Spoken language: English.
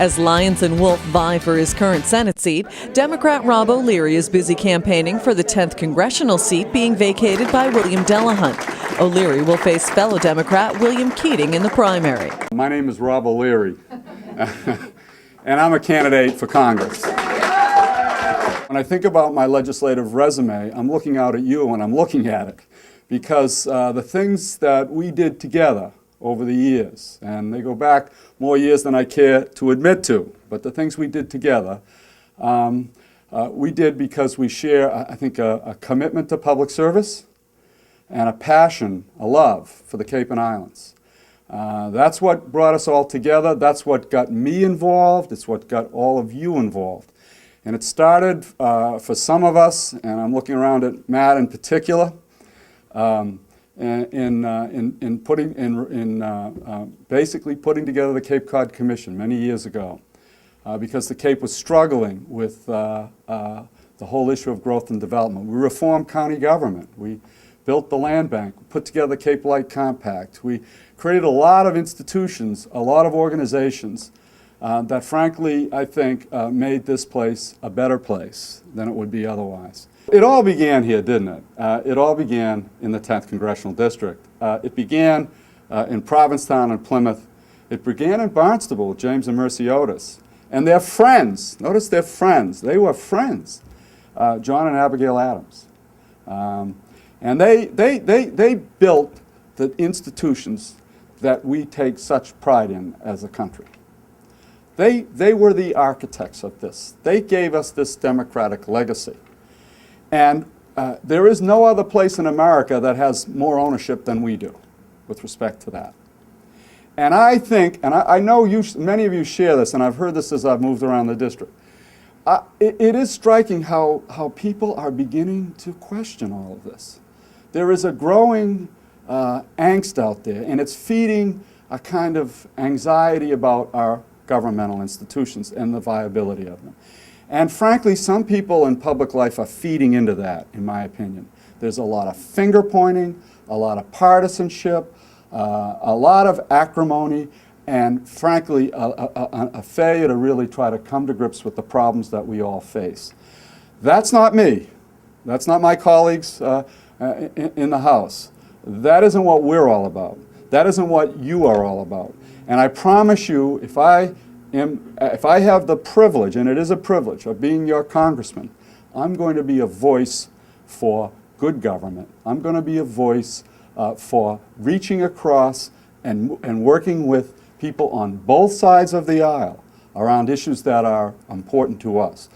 As Lyons and Wolf vie for his current Senate seat, Democrat Rob O'Leary is busy campaigning for the 10th congressional seat being vacated by William Delahunt. O'Leary will face fellow Democrat William Keating in the primary. My name is Rob O'Leary, and I'm a candidate for Congress. When I think about my legislative resume, I'm looking out at you and I'm looking at it because the things that we did together over the years, and they go back more years than I care to admit to, but the things we did together, we did because we share, I think, a commitment to public service and a passion, a love for the Cape and Islands. That's what brought us all together. That's what got me involved. It's what got all of you involved. And it started for some of us, and I'm looking around at Matt in particular, basically putting together the Cape Cod Commission many years ago, because the Cape was struggling with the whole issue of growth and development. We reformed county government. We built the land bank, put together the Cape Light Compact. We created a lot of institutions, a lot of organizations that frankly, I think, made this place a better place than it would be otherwise. It all began here, didn't it? It all began in the 10th Congressional District. It began in Provincetown and Plymouth. It began in Barnstable with James and Mercy Otis. And their friends, notice their friends, they were friends, John and Abigail Adams. And they built the institutions that we take such pride in as a country. They were the architects of this. They gave us this democratic legacy. And there is no other place in America that has more ownership than we do with respect to that. And I think, and I know many of you share this, and I've heard this as I've moved around the district, it is striking how people are beginning to question all of this. There is a growing angst out there, and it's feeding a kind of anxiety about our governmental institutions and the viability of them. And frankly, some people in public life are feeding into that, in my opinion. There's a lot of finger pointing, a lot of partisanship, a lot of acrimony, and frankly, a failure to really try to come to grips with the problems that we all face. That's not me. That's not my colleagues in the House. That isn't what we're all about. That isn't what you are all about. And I promise you, if I have the privilege, and it is a privilege, of being your congressman, I'm going to be a voice for good government. I'm going to be a voice for reaching across and working with people on both sides of the aisle around issues that are important to us.